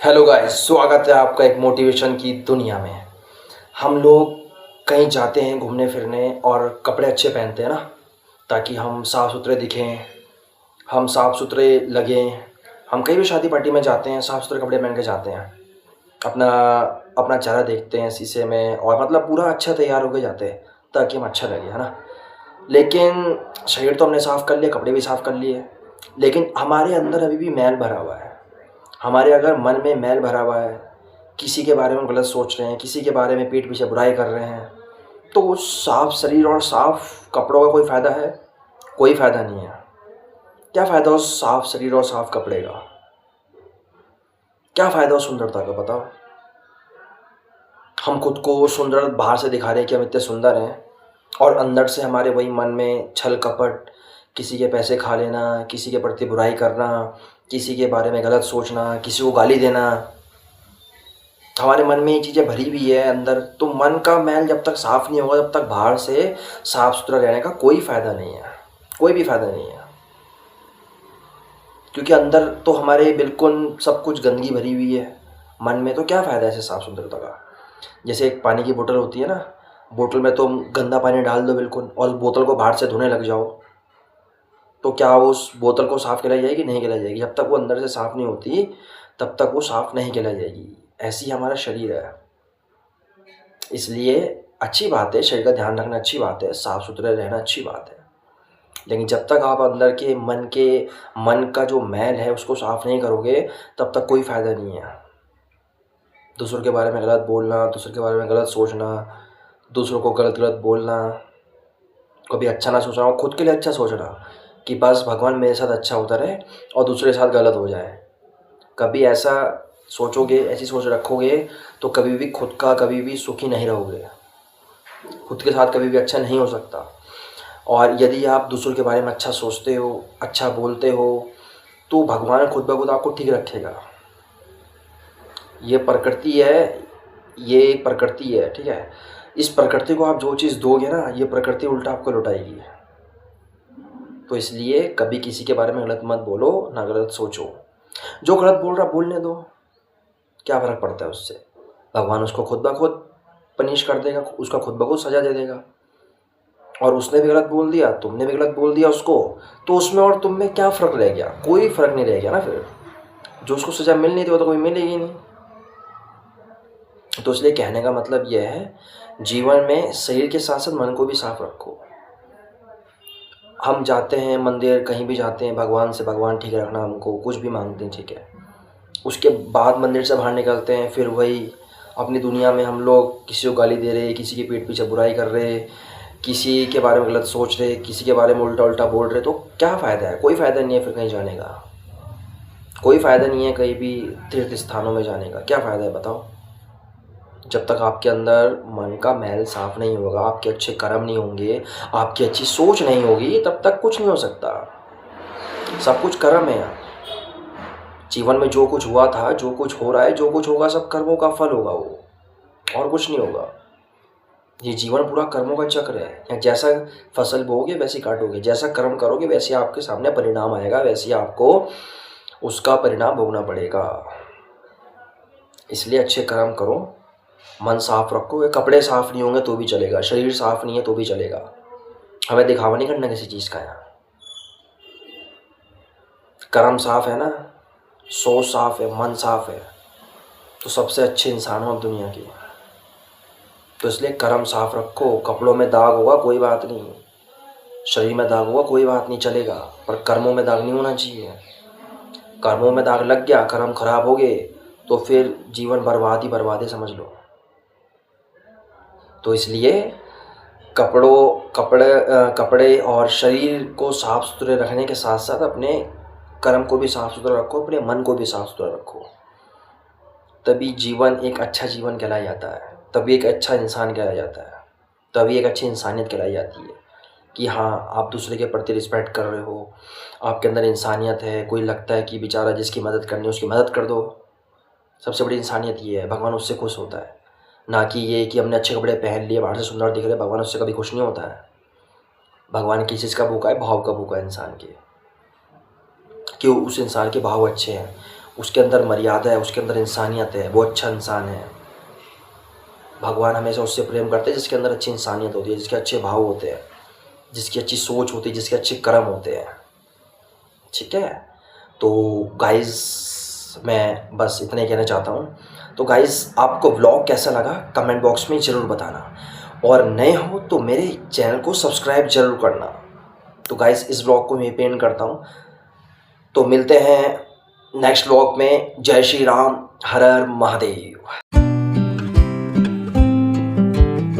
Hello guys, स्वागत है आपका एक मोटिवेशन की दुनिया में। हम लोग कहीं जाते हैं घूमने फिरने और कपड़े अच्छे पहनते हैं ना, ताकि हम साफ़ सुथरे दिखें, हम साफ़ सुथरे लगें। हम कहीं भी शादी पार्टी में जाते हैं, साफ़ सुथरे कपड़े पहन के जाते हैं। अपना अपना चेहरा देखते हैं शीशे में और मतलब पूरा अच्छा तैयार होके जाते हैं ताकि हम अच्छा लगे, है ना। लेकिन शरीर तो हमने साफ़ कर लिया, कपड़े भी साफ़ कर लिए, लेकिन हमारे अंदर अभी भी मैल भरा हुआ है। हमारे अगर मन में मैल भरा हुआ है, किसी के बारे में गलत सोच रहे हैं, किसी के बारे में पीठ पीछे बुराई कर रहे हैं, तो उस साफ़ शरीर और साफ़ कपड़ों का कोई फ़ायदा है? कोई फ़ायदा नहीं है। क्या फ़ायदा उस साफ़ शरीर और साफ़ कपड़े का? क्या फ़ायदा उस सुंदरता का, बताओ। हम खुद को सुंदर बाहर से दिखा रहे हैं कि हम इतने सुंदर हैं, और अंदर से हमारे वही मन में छल कपट, किसी के पैसे खा लेना, किसी के प्रति बुराई करना, किसी के बारे में गलत सोचना, किसी को गाली देना। हमारे मन में ये चीज़ें भरी हुई है अंदर। तो मन का मैल जब तक साफ़ नहीं होगा, जब तक बाहर से साफ़ सुथरा रहने का कोई फ़ायदा नहीं है, कोई भी फ़ायदा नहीं है। क्योंकि अंदर तो हमारे बिल्कुल सब कुछ गंदगी भरी हुई है। मन में तो क्या फ़ायदा है ऐसे साफ़ सुथरता का। जैसे एक पानी की बोतल होती है ना, बोतल में तुम गंदा पानी डाल दो बिल्कुल, और उस बोतल को बाहर से धोने लग जाओ, तो क्या उस बोतल को साफ़ कहलाई जाएगी? नहीं कहलाई जाएगी। जब तक वो अंदर से साफ़ नहीं होती तब तक वो साफ़ नहीं कहलाई जाएगी। ऐसी हमारा शरीर है। इसलिए अच्छी बात है, शरीर का ध्यान रखना अच्छी बात है, साफ़ सुथरे रहना अच्छी बात है, लेकिन जब तक आप अंदर के मन का जो मैल है उसको साफ़ नहीं करोगे, तब तक कोई फ़ायदा नहीं है। दूसरों के बारे में गलत बोलना, दूसरों के बारे में गलत सोचना, दूसरों को गलत गलत बोलना, कभी अच्छा ना सोचना और खुद के लिए अच्छा सोचना कि बस भगवान मेरे साथ अच्छा होता रहे और दूसरे के साथ गलत हो जाए। कभी ऐसा सोचोगे, ऐसी सोच रखोगे, तो कभी भी खुद का कभी भी सुखी नहीं रहोगे, खुद के साथ कभी भी अच्छा नहीं हो सकता। और यदि आप दूसरों के बारे में अच्छा सोचते हो, अच्छा बोलते हो, तो भगवान खुद ब खुद आपको ठीक रखेगा। ये प्रकृति है, ये एक प्रकृति है, ठीक है। इस प्रकृति को आप जो चीज़ दोगे ना, ये प्रकृति उल्टा आपको लौटाएगी। तो इसलिए कभी किसी के बारे में गलत मत बोलो, ना गलत सोचो। जो गलत बोल रहा बोलने दो, क्या फ़र्क पड़ता है उससे। भगवान उसको खुद ब खुद पनिश कर देगा, उसका खुद ब खुद सज़ा दे देगा। और उसने भी गलत बोल दिया, तुमने भी गलत बोल दिया उसको, तो उसमें और तुम में क्या फ़र्क रह गया? कोई फ़र्क नहीं रह गया ना फिर। जो उसको सज़ा मिल नहीं थी वो तो कोई मिलेगी नहीं। तो इसलिए कहने का मतलब यह है, जीवन में शरीर के साथ साथ मन को भी साफ रखो। हम जाते हैं मंदिर, कहीं भी जाते हैं, भगवान से भगवान ठीक रखना, हमको कुछ भी मांगते हैं, ठीक है। उसके बाद मंदिर से बाहर निकलते हैं, फिर वही अपनी दुनिया में हम लोग किसी को गाली दे रहे, किसी के पीठ पीछे बुराई कर रहे, किसी के बारे में गलत सोच रहे, किसी के बारे में उल्टा उल्टा बोल रहे। तो क्या फ़ायदा है? कोई फ़ायदा नहीं है फिर कहीं जाने का, कोई फ़ायदा नहीं है कहीं भी तीर्थ स्थानों में जाने का। क्या फ़ायदा है बताओ? जब तक आपके अंदर मन का मैल साफ़ नहीं होगा, आपके अच्छे कर्म नहीं होंगे, आपकी अच्छी सोच नहीं होगी, तब तक कुछ नहीं हो सकता। सब कुछ कर्म है। जीवन में जो कुछ हुआ था, जो कुछ हो रहा है, जो कुछ होगा, सब कर्मों का फल होगा वो, और कुछ नहीं होगा। ये जीवन पूरा कर्मों का चक्र है। या जैसा फसल बोओगे वैसे काटोगे, जैसा कर्म करोगे वैसे आपके सामने परिणाम आएगा, वैसे आपको उसका परिणाम भोगना पड़ेगा। इसलिए अच्छे कर्म करो, मन साफ रखो। कपड़े साफ नहीं होंगे तो भी चलेगा, शरीर साफ नहीं है तो भी चलेगा। हमें दिखावा नहीं करना किसी चीज़ का। यहाँ कर्म साफ है ना, सोच साफ है, मन साफ है, तो सबसे अच्छे इंसान हो आप दुनिया की। तो इसलिए कर्म साफ रखो। कपड़ों में दाग होगा कोई बात नहीं, शरीर में दाग होगा कोई बात नहीं, चलेगा, पर कर्मों में दाग नहीं होना चाहिए। कर्मों में दाग लग गया, कर्म खराब हो गए, तो फिर जीवन बर्बाद ही बर्बाद है, समझ लो। तो इसलिए कपड़े और शरीर को साफ़ सुथरे रखने के साथ साथ अपने कर्म को भी साफ़ सुथरा रखो, अपने मन को भी साफ़ सुथरा रखो। तभी जीवन एक अच्छा जीवन कहलाया जाता है, तभी एक अच्छा इंसान कहलाया जाता है, तभी एक अच्छी इंसानियत कहलाई जाती है कि हाँ, आप दूसरे के प्रति रिस्पेक्ट कर रहे हो, आपके अंदर इंसानियत है। कोई लगता है कि बेचारा जिसकी मदद करनी है उसकी मदद कर दो। सबसे बड़ी इंसानियत ये है, भगवान उससे खुश होता है। ना कि ये कि हमने अच्छे कपड़े पहन लिए, बाहर से सुंदर दिख रहे, भगवान उससे कभी खुश नहीं होता है। भगवान किस चीज़ का भूखा है? भाव का भूखा है इंसान के, कि उस इंसान के भाव अच्छे हैं, उसके अंदर मर्यादा है, उसके अंदर इंसानियत है, वो अच्छा इंसान है। भगवान हमेशा उससे प्रेम करते हैं जिसके अंदर अच्छी इंसानियत होती है, जिसके अच्छे भाव होते हैं, जिसकी अच्छी सोच होती है, जिसके अच्छे कर्म होते हैं। ठीक है, तो गाइज़ मैं बस इतना ही कहना चाहता हूँ। तो गाइज़ आपको व्लॉग कैसा लगा कमेंट बॉक्स में ज़रूर बताना, और नए हो तो मेरे चैनल को सब्सक्राइब ज़रूर करना। तो गाइज़ इस व्लॉग को मैं पेंड करता हूँ, तो मिलते हैं नेक्स्ट व्लॉग में। जय श्री राम, हर हर महादेव।